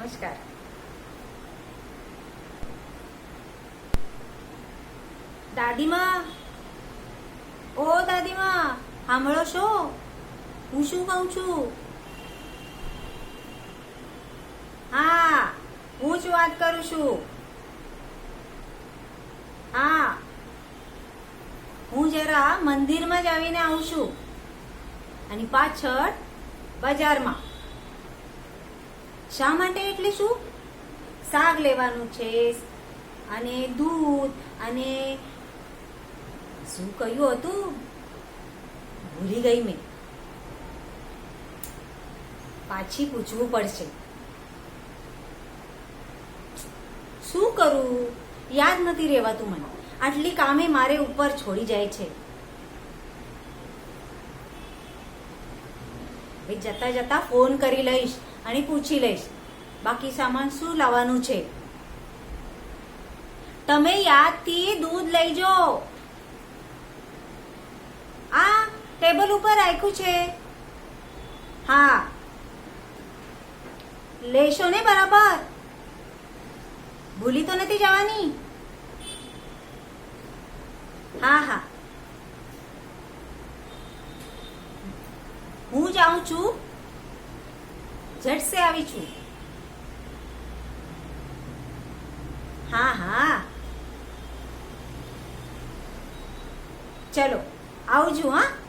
નમસ્કાર. દાદીમા, ઓ દાદીમા, સાંભળો છો? હું શું કહું છું? હા, હું જ વાત કરું છું. હા, હું જરા મંદિરમાં જ આવીને આવું છું અને પાછળ બજારમાં. શા માટે? એટલે શું? શાક લેવાનું છે અને દૂધ અને શું કહ્યું હતું? ભૂલી ગઈ મેં. પાછી પૂછવું પડશે. શું કરું? યાદ નથી રહેવાતું મને. આટલી કામે મારે ઉપર છોડી જાય છે. જતા જતા ફોન કરી લઈશ અને પૂછી લઈશ બાકી સામાન શું લાવવાનું છે. તમે યાદથી દૂધ લઈ જાઓ. આ ટેબલ ઉપર રાખ્યું છે. હા, લેશો ને બરાબર? ભૂલી તો નથી જવાની? હા હા, હું જાઉં છું, ઝટસે આવી છું. હા હા, ચલો આવજો. હા.